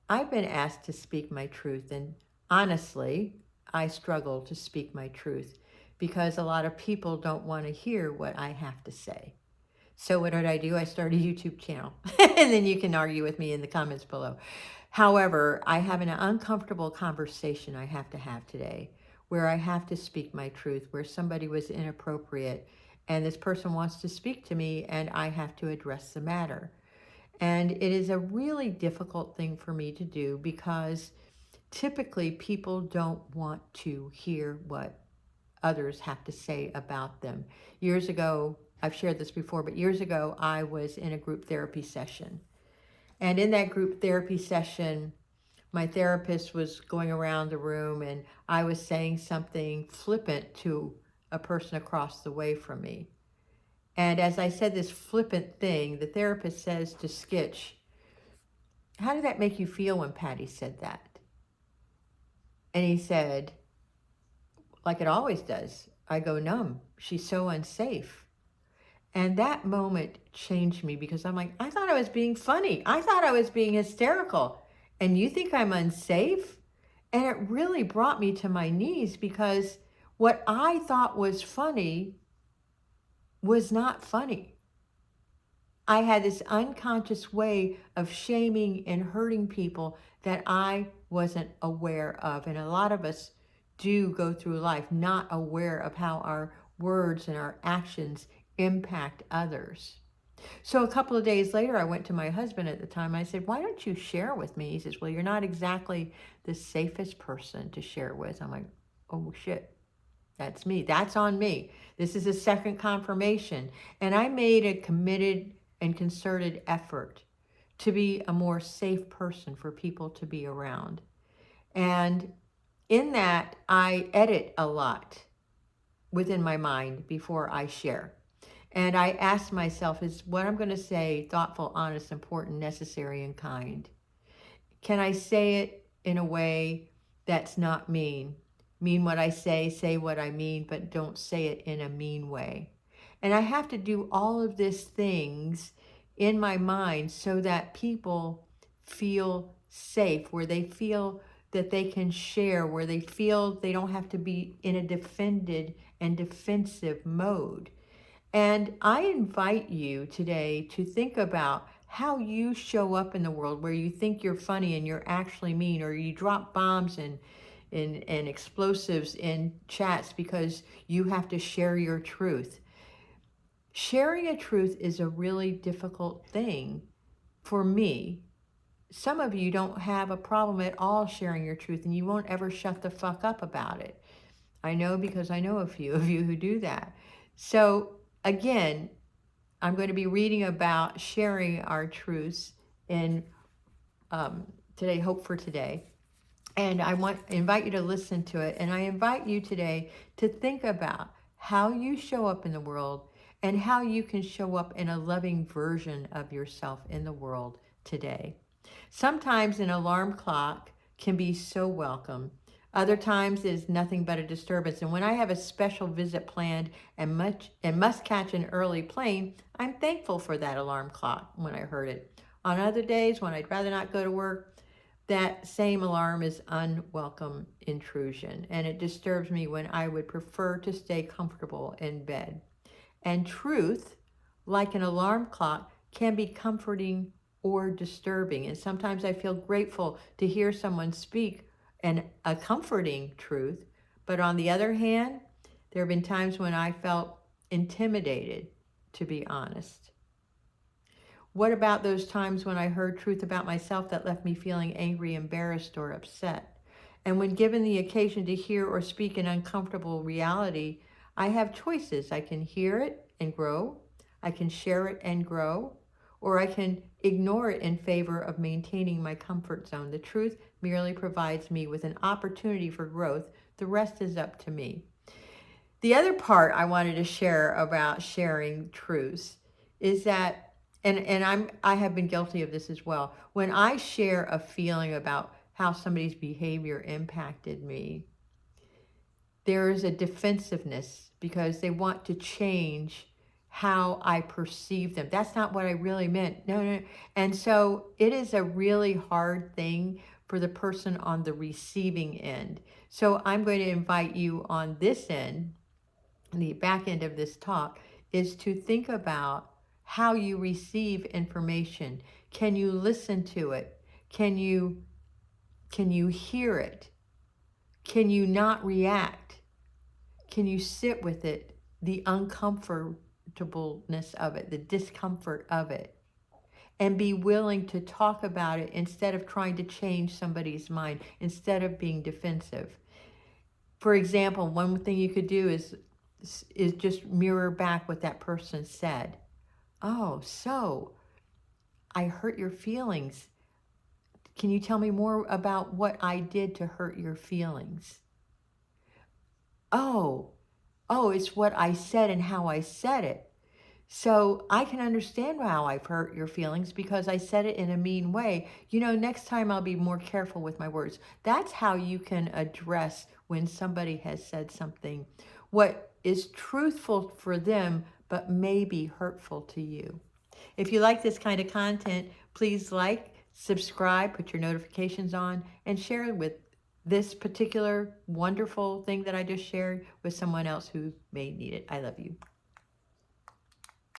I've been asked to speak my truth, and honestly, I struggle to speak my truth because a lot of people don't want to hear what I have to say. So what did I do? I started a YouTube channel. And then you can argue with me in the comments below. However, I have an uncomfortable conversation I have to have today where I have to speak my truth, where somebody was inappropriate and this person wants to speak to me and I have to address the matter. And it is a really difficult thing for me to do because typically people don't want to hear what others have to say about them. Years ago, I've shared this before, but years ago, I was in a group therapy session. And in that group therapy session, my therapist was going around the room and I was saying something flippant to a person across the way from me. And as I said this flippant thing, the therapist says to Skitch, "How did that make you feel when Patty said that?" And he said, "Like it always does. I go numb. She's so unsafe." And that moment changed me because I'm like, I thought I was being funny. I thought I was being hysterical. And you think I'm unsafe? And it really brought me to my knees because what I thought was funny was not funny. I had this unconscious way of shaming and hurting people that I wasn't aware of. And a lot of us do go through life not aware of how our words and our actions impact others. So a couple of days later, I went to my husband at the time. I said, "Why don't you share with me?" He says, "Well, you're not exactly the safest person to share with." I'm like, "Oh, shit. That's me. That's on me. This is a second confirmation." And I made a committed and concerted effort to be a more safe person for people to be around. And in that, I edit a lot within my mind before I share. And I ask myself, is what I'm going to say thoughtful, honest, important, necessary, and kind? Can I say it in a way that's not mean? Mean what I say what I mean, but don't say it in a mean way. And I have to do all of these things in my mind so that people feel safe, where they feel that they can share, where they feel they don't have to be in a defended and defensive mode. And I invite you today to think about how you show up in the world where you think you're funny and you're actually mean, or you drop bombs and explosives in chats because you have to share your truth. Sharing a truth is a really difficult thing for me. Some of you don't have a problem at all sharing your truth and you won't ever shut the fuck up about it. I know because I know a few of you who do that. So again, I'm going to be reading about sharing our truths in today, Hope for Today. And I invite you to listen to it. And I invite you today to think about how you show up in the world and how you can show up in a loving version of yourself in the world today. Sometimes an alarm clock can be so welcome. Other times it is nothing but a disturbance. And when I have a special visit planned and must catch an early plane, I'm thankful for that alarm clock when I heard it. On other days when I'd rather not go to work, that same alarm is unwelcome intrusion, and it disturbs me when I would prefer to stay comfortable in bed. And truth, like an alarm clock, can be comforting or disturbing. And sometimes I feel grateful to hear someone speak a comforting truth. But on the other hand, there have been times when I felt intimidated, to be honest. What about those times when I heard truth about myself that left me feeling angry, embarrassed, or upset? And when given the occasion to hear or speak an uncomfortable reality, I have choices. I can hear it and grow. I can share it and grow. Or I can ignore it in favor of maintaining my comfort zone. The truth merely provides me with an opportunity for growth. The rest is up to me. The other part I wanted to share about sharing truths is that, I have been guilty of this as well. When I share a feeling about how somebody's behavior impacted me, there is a defensiveness because they want to change how I perceive them. That's not what I really meant. No, no. And so it is a really hard thing for the person on the receiving end. So I'm going to invite you on this end, the back end of this talk, is to think about how you receive information. Can you listen to it? Can you hear it? Can you not react? Can you sit with it, the uncomfortableness of it, the discomfort of it, and be willing to talk about it instead of trying to change somebody's mind, instead of being defensive? For example, one thing you could do is just mirror back what that person said. Oh, so I hurt your feelings. Can you tell me more about what I did to hurt your feelings? Oh, it's what I said and how I said it. So I can understand how I've hurt your feelings because I said it in a mean way. Next time I'll be more careful with my words. That's how you can address when somebody has said something what is truthful for them, but maybe hurtful to you. If you like this kind of content, please like, subscribe, put your notifications on, and share with this particular wonderful thing that I just shared with someone else who may need it. I love you.